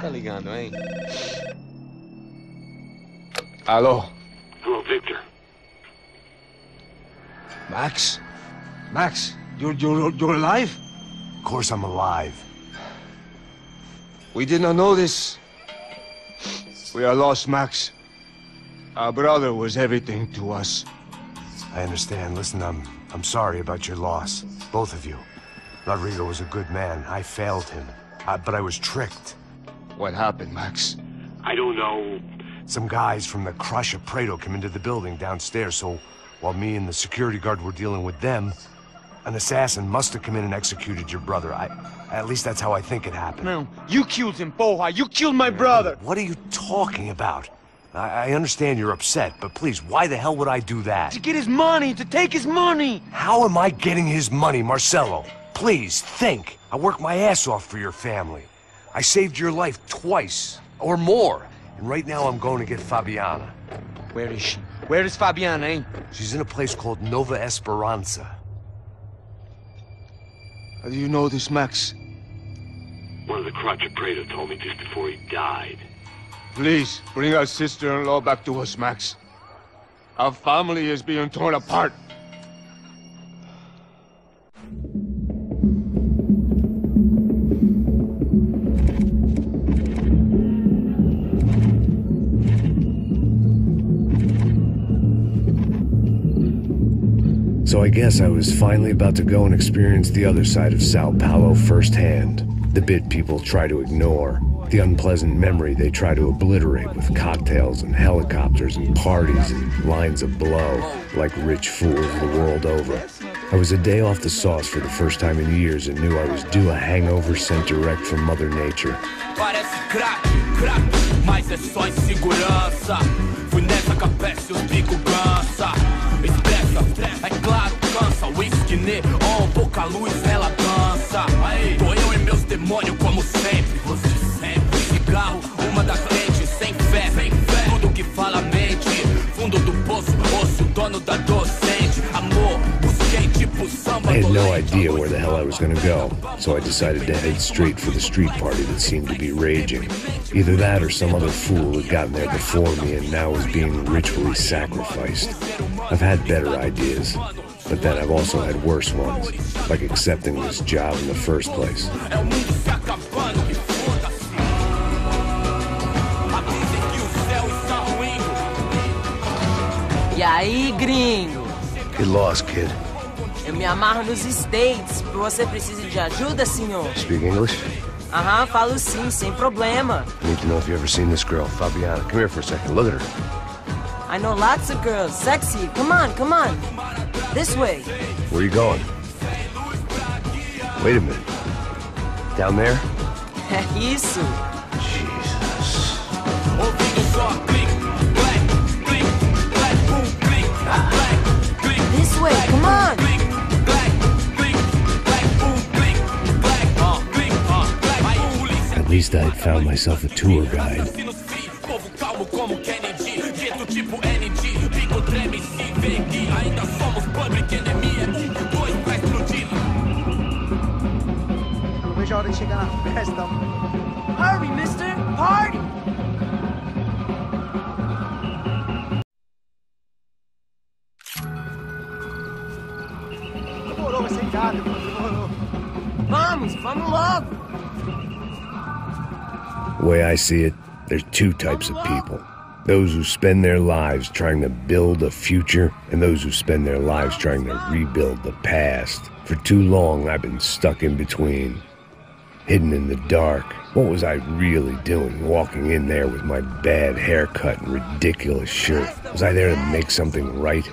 Tá ligando, hein? Alô? Hello, Victor. Max? Max, you're alive? Of course I'm alive. We did not know this. We are lost, Max. Our brother was everything to us. I understand. Listen, I'm sorry about your loss. Both of you. Rodrigo was a good man. I failed him. But I was tricked. What happened, Max? I don't know. Some guys from the Crush of Prado came into the building downstairs, so while me and the security guard were dealing with them, an assassin must have come in and executed your brother. At least that's how I think it happened. No, you killed him, Porra. You killed my brother. What are you talking about? I understand you're upset, but please, why the hell would I do that? To get his money, to take his money. How am I getting his money, Marcelo? Please, think. I worked my ass off for your family. I saved your life twice, or more. And right now I'm going to get Fabiana. Where is she? Where is Fabiana, eh? She's in a place called Nova Esperanza. How do you know this, Max? One of the Crotch of Prado told me just before he died. Please, bring our sister-in-law back to us, Max. Our family is being torn apart. So I guess I was finally about to go and experience the other side of Sao Paulo firsthand. The bit people try to ignore. The unpleasant memory they try to obliterate with cocktails and helicopters and parties and lines of blow, like rich fools the world over. I was a day off the sauce for the first time in years and knew I was due a hangover sent direct from Mother Nature. Parece crack, mas é só insegurança. Fui nessa capeste, os bico cansa. Expressa, é claro, cansa. Whisky, neon, pouca luz, ela dança. Tô eu e meus demônios como sempre. Você sempre. Cigarro, uma das frentes, sem fé. Tudo que fala mente. Fundo do poço, osso, dono da docente. Amor, busquei tipo samba. I had no idea where the hell I was gonna go, so I decided to head straight for the street party that seemed to be raging. Either that or some other fool had gotten there before me and now was being ritually sacrificed. I've had better ideas, but then I've also had worse ones, like accepting this job in the first place. E aí, gringo? Get lost, kid. Eu me amarro nos States. Você precisa de ajuda, senhor? Speak English? Aham, falo sim, sem problema. I need to know if you've ever seen this girl, Fabiana. Come here for a second. Look at her. I know lots of girls. Sexy. Come on, come on. This way. Where are you going? Wait a minute. Down there? É isso. Jesus. This way, come on. At least I'd found myself a tour guide. Não vejo a hora de chegar na festa. Hurry, mister. Party. Demorou, vai ser irado, demorou. Vamos logo. The way I see it, there's two types of people. Those who spend their lives trying to build a future, and those who spend their lives trying to rebuild the past. For too long, I've been stuck in between. Hidden in the dark. What was I really doing, walking in there with my bad haircut and ridiculous shirt? Was I there to make something right?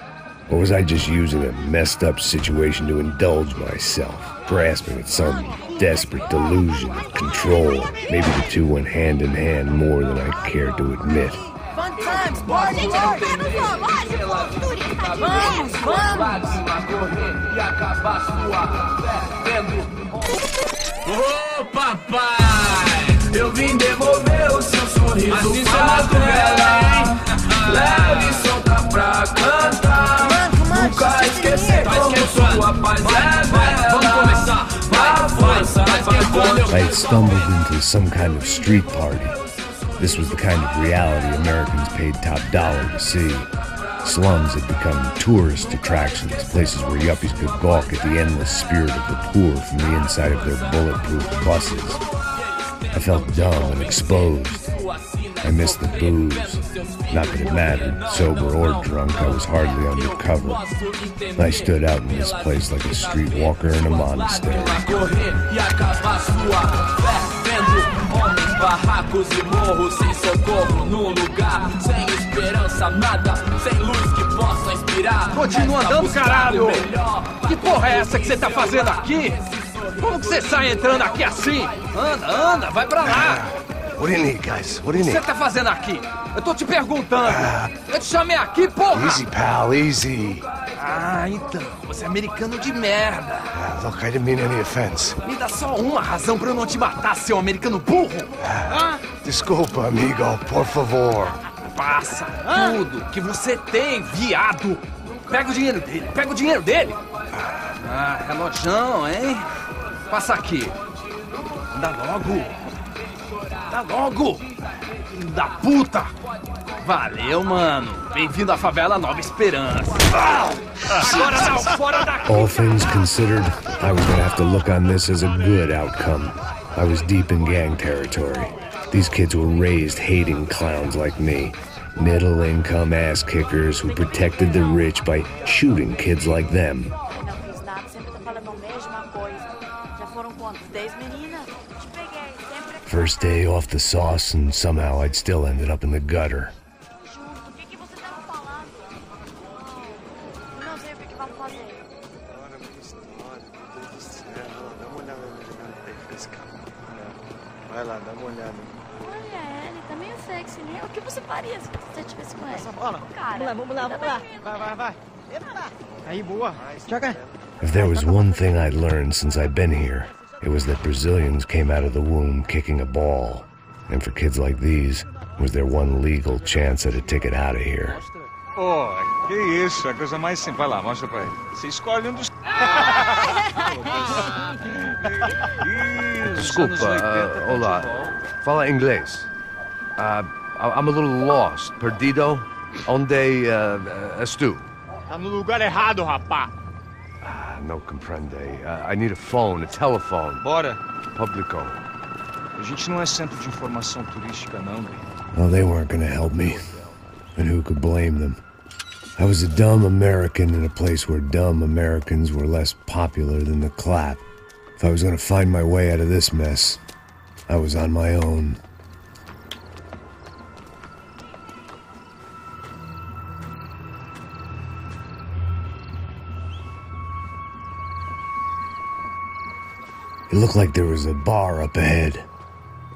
Or was I just using a messed up situation to indulge myself, grasping at some desperate delusion of control? Maybe the two went hand in hand more than I cared to admit. Fun times, party hard. Ô papai, eu vim devolver o seu sorriso assim pra leve e solta pra cantar. Nunca esquecer como sua paz é bela. Vamos começar, vai, força, vai, quando eu I had stumbled into some kind of street party. This was the kind of reality Americans paid top dollar to see. Slums had become tourist attractions, places where yuppies could gawk at the endless spirit of the poor from the inside of their bulletproof buses. I felt dumb and exposed. I missed the booze. Not that it mattered, sober or drunk, I was hardly undercover. I stood out in this place like a streetwalker in a monastery. Barracos e morros sem socorro num lugar sem esperança, nada, sem luz que possa inspirar. Continua andando, caralho! Que porra é essa que você tá fazendo aqui? Como que você sai entrando aqui assim? Anda, vai pra lá! What do you need, guys? What do you O que need? você tá fazendo aqui? Eu tô te perguntando. Eu te chamei aqui, porra! Easy, pal, easy. Ah, então, você é americano de merda. Look, I didn't mean any offense. Me dá só uma razão pra eu não te matar, seu americano burro. Desculpa, amigo, por favor. Passa tudo que você tem, viado. Pega o dinheiro dele, Ah, relojão, hein? Passa aqui. Dá logo. Filho da puta. Valeu, mano. Bem-vindo à favela Nova Esperança. Agora não, fora daqui. All things considered, I was gonna have to look on this as a good outcome. I was deep in gang territory. These kids were raised hating clowns like me. Middle-income ass-kickers who protected the rich by shooting kids like them. First day off the sauce, and somehow I'd still ended up in the gutter. Vai lá, dá uma olhada. Olha, ele tá meio sexy, né? O que você faria se você tivesse com ele? Essa bola. Cara, Vamos lá. Vai. Epa. Aí, boa. Joga. If there was one thing I'd learned since I'd been here, it was that Brazilians came out of the womb kicking a ball. And for kids like these, was their one legal chance at a ticket out of here. Pô, que isso, a coisa mais simples. Vai lá, mostra pra ele. Você escolhe um dos... Desculpa, olá. Fala inglês. I'm a little lost. Perdido? Onde és tu? Tá no lugar errado, rapá. No comprende. I need a phone, a telephone. Bora. Publico. A gente não é centro de informação turística, não, bem. Well, they weren't gonna help me. And who could blame them? I was a dumb American in a place where dumb Americans were less popular than the clap. If I was gonna find my way out of this mess, I was on my own. It looked like there was a bar up ahead.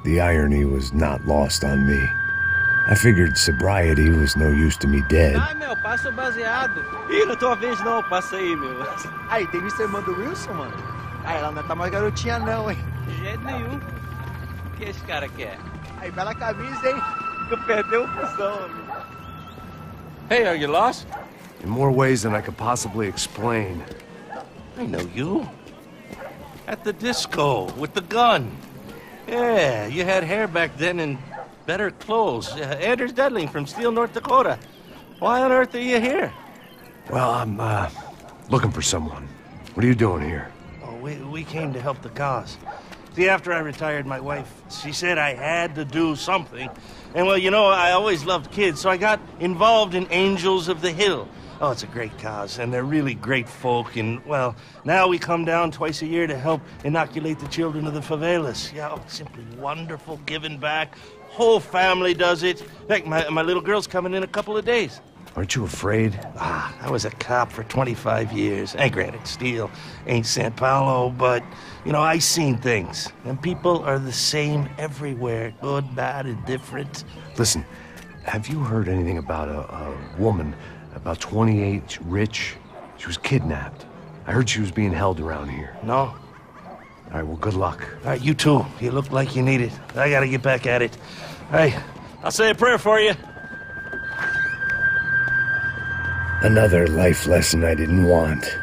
The irony was not lost on me. I figured sobriety was no use to me dead. Ai, meu, passa o baseado. Ih, não é tua vez não, passa aí, meu. Aí, tem visto a irmã do Wilson, mano? Ah, ela não tá mais garotinha não, hein? De jeito nenhum. O que esse cara quer? Aí, bela camisa, hein? Tu perdeu o fusão, amigo. Hey, are you lost? In more ways than I could possibly explain. I know you. At the disco, with the gun. Yeah, you had hair back then and better clothes. Anders Dudling from Steele, North Dakota. Why on earth are you here? Well, I'm looking for someone. What are you doing here? Oh, we came to help the cause. See, after I retired, my wife, she said I had to do something. And, well, you know, I always loved kids, so I got involved in Angels of the Hill. Oh, it's a great cause, and they're really great folk, and, well, now we come down twice a year to help inoculate the children of the favelas. Yeah, oh, it's simply wonderful, giving back. Whole family does it. In fact, my little girl's coming in a couple of days. Aren't you afraid? I was a cop for 25 years. And granted, Steele ain't San Paulo, but, you know, I seen things. And people are the same everywhere, good, bad, and different. Listen, have you heard anything about a woman, about 28, rich? She was kidnapped. I heard she was being held around here. No? All right, well, good luck. All right, you too. You look like you need it. I gotta get back at it. Hey, I'll say a prayer for you. Another life lesson I didn't want.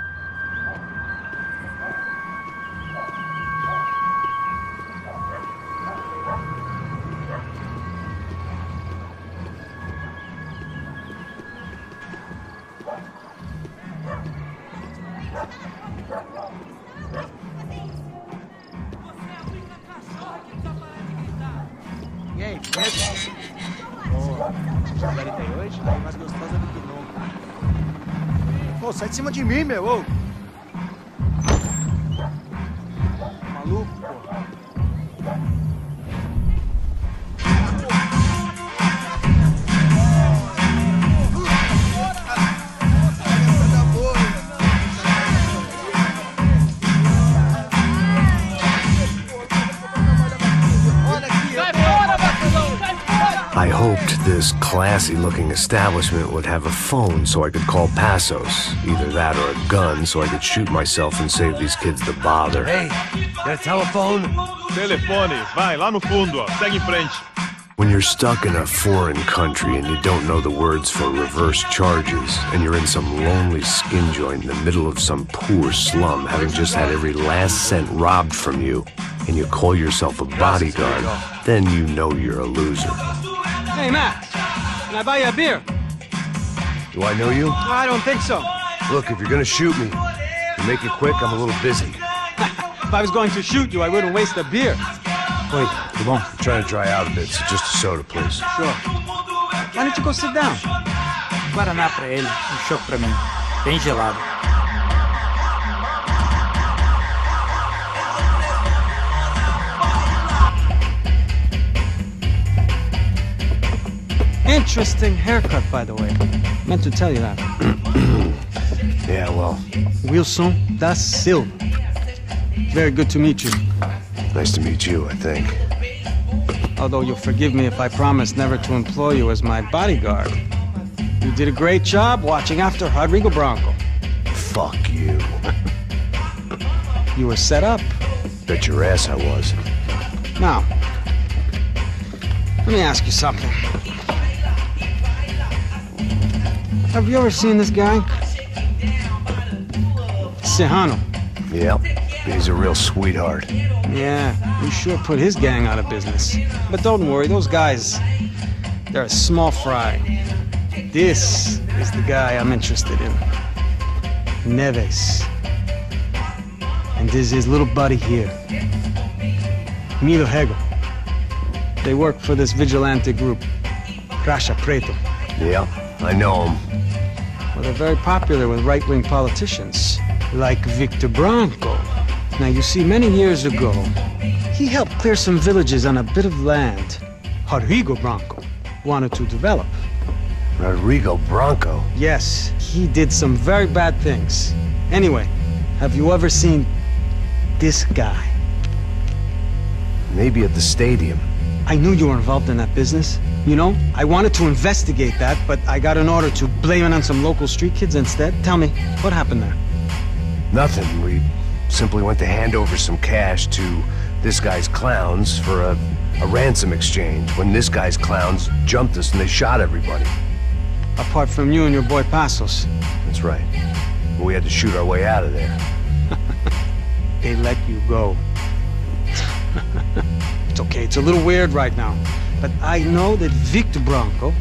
48 é mais gostosa do que nunca. Pô, sai de cima de mim, meu. Ô. Maluco, pô. I hoped this classy-looking establishment would have a phone so I could call Passos. Either that or a gun so I could shoot myself and save these kids the bother. Hey, got a telephone? Telefone, vai, lá no fundo, ó. Segue em frente. When you're stuck in a foreign country and you don't know the words for reverse charges, and you're in some lonely skin joint in the middle of some poor slum, having just had every last cent robbed from you, and you call yourself a bodyguard, then you know you're a loser. Hey, Matt, can I buy you a beer? Do I know you? I don't think so. Look, if you're gonna shoot me, you make it quick, I'm a little busy. If I was going to shoot you, I wouldn't waste a beer. Wait, come on. I'm trying to dry out a bit, so just a soda, please. Sure. Why don't you go sit down? Guaraná pra ele, chopp pra mim. Bem gelado. Interesting haircut, by the way. Meant to tell you that. Yeah, well. Wilson da Silva. Very good to meet you. Nice to meet you, I think. Although you'll forgive me if I promise never to employ you as my bodyguard. You did a great job watching after Rodrigo Bronco. Fuck you. You were set up. Bet your ass I was. Now, let me ask you something. Have you ever seen this guy? Sejano. Yep. He's a real sweetheart. Yeah, we sure put his gang out of business. But don't worry, those guys, they're a small fry. This is the guy I'm interested in. Neves. And this is his little buddy here. Milo Hegel. They work for this vigilante group, Racha Preto. Yeah, I know him. Well, they're very popular with right-wing politicians, like Victor Bronco. Now, you see, many years ago, he helped clear some villages on a bit of land Rodrigo Bronco wanted to develop. Rodrigo Bronco? Yes, he did some very bad things. Anyway, have you ever seen this guy? Maybe at the stadium. I knew you were involved in that business. You know, I wanted to investigate that, but I got an order to blame it on some local street kids instead. Tell me, what happened there? Nothing. We simply went to hand over some cash to this guy's clowns for a ransom exchange when this guy's clowns jumped us and they shot everybody. Apart from you and your boy Passos. That's right. But we had to shoot our way out of there. They let you go. It's okay, it's a little weird right now. But I know that Victor Bronco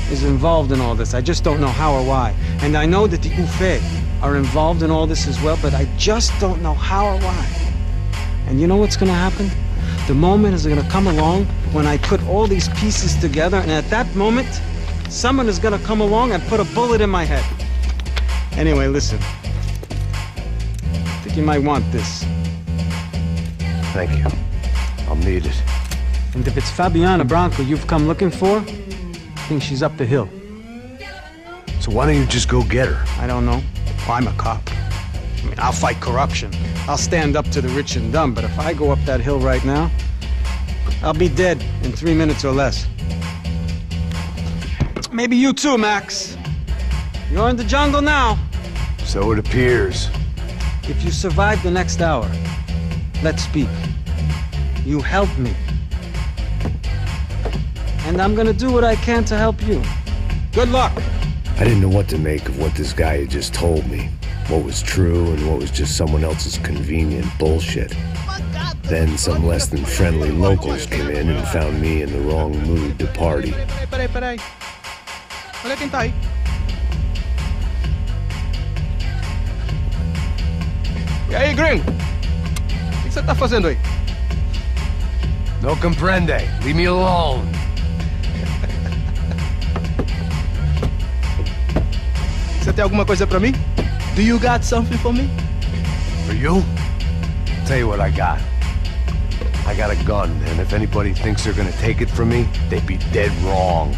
is involved in all this. I just don't know how or why. And I know that the UFE are involved in all this as well, but I just don't know how or why. And you know what's gonna happen? The moment is gonna come along when I put all these pieces together, and at that moment, someone is gonna come along and put a bullet in my head. Anyway, listen. I think you might want this. Thank you. I'll need it. And if it's Fabiana Bronco you've come looking for, I think she's up the hill. So why don't you just go get her? I don't know. I'm a cop. I mean, I'll fight corruption. I'll stand up to the rich and dumb, but if I go up that hill right now, I'll be dead in 3 minutes or less. Maybe you too, Max. You're in the jungle now. So it appears. If you survive the next hour, let's speak. You help me. And I'm gonna do what I can to help you. Good luck. I didn't know what to make of what this guy had just told me. What was true and what was just someone else's convenient bullshit. Then some less than friendly locals came in and found me in the wrong mood to party. Peraí. Olha quem tá aí. E aí, gringo? O que você tá fazendo aí? No comprende. Leave me alone. Você tem alguma coisa pra mim? Do you got something for me? For you? Tell you what I got. I got a gun, and if anybody thinks they're gonna take it from me, they'd be dead wrong.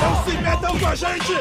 Não se metam com a gente!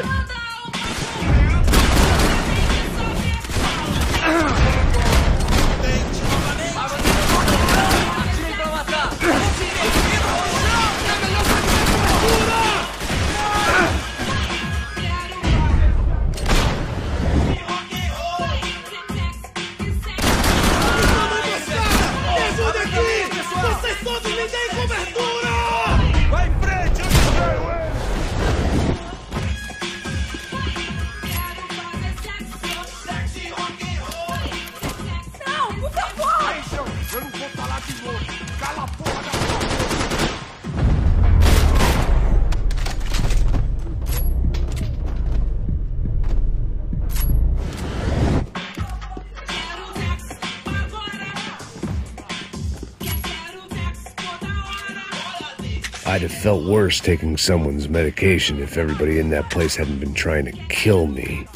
I'd have felt worse taking someone's medication if everybody in that place hadn't been trying to kill me.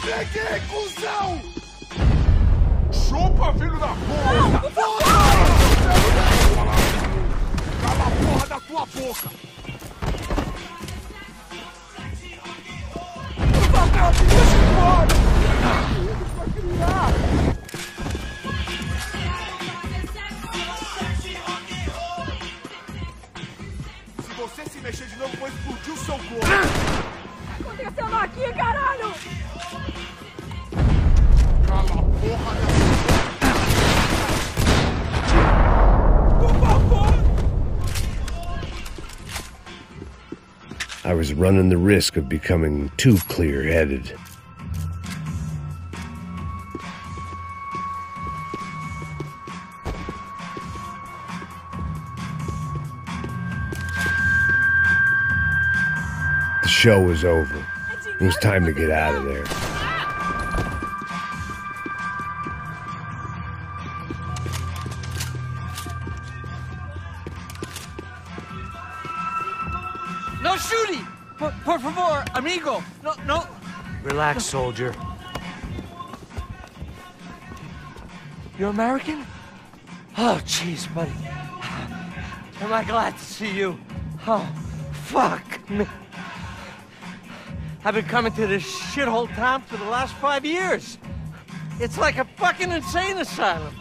Peguei, cuzão! Chupa, filho da porra! Cala a porra da tua boca! Por favor, me deixa embora! Eles vão criar! Se você se mexer de novo, vou explodir o seu corpo! O que tá acontecendo aqui, caralho? Cala a porra da... Por favor! I was running the risk of becoming too clear-headed. The show was over. It was time to get out of there. No shooting! Por favor, amigo! No, no! Relax, soldier. You're American? Oh, jeez, buddy. Am I glad to see you? Oh, fuck me. I've been coming to this shithole town for the last 5 years. It's like a fucking insane asylum.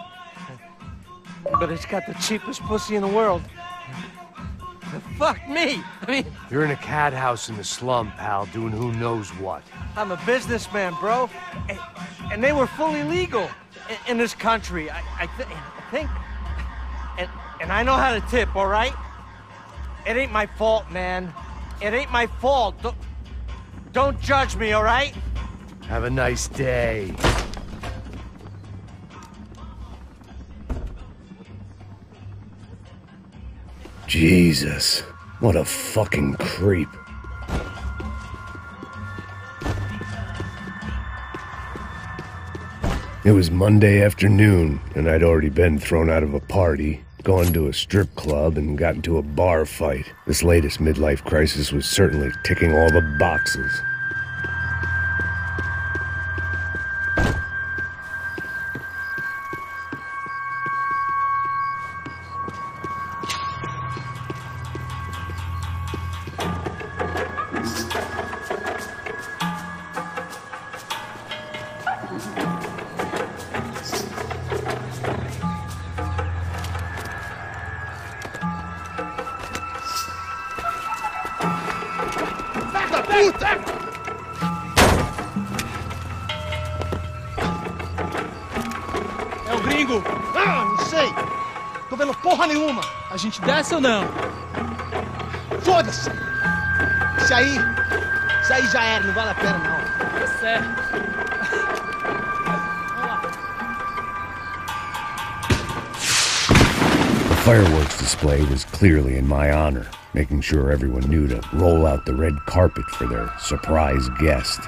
But it's got the cheapest pussy in the world. Fuck me! I mean... You're in a cat house in the slum, pal, doing who knows what. I'm a businessman, bro. And they were fully legal in this country. I think... And I know how to tip, all right? It ain't my fault, man. It ain't my fault. Don't judge me, all right? Have a nice day. Jesus, what a fucking creep. It was Monday afternoon, and I'd already been thrown out of a party, gone to a strip club, and got into a bar fight. This latest midlife crisis was certainly ticking all the boxes. da puta! É o gringo! Ah, não sei! Tô vendo porra nenhuma! A gente desce ou não? Foda-se! Isso aí já era, não vale a pena não. Tá certo. The fireworks display was clearly in my honor, making sure everyone knew to roll out the red carpet for their surprise guest.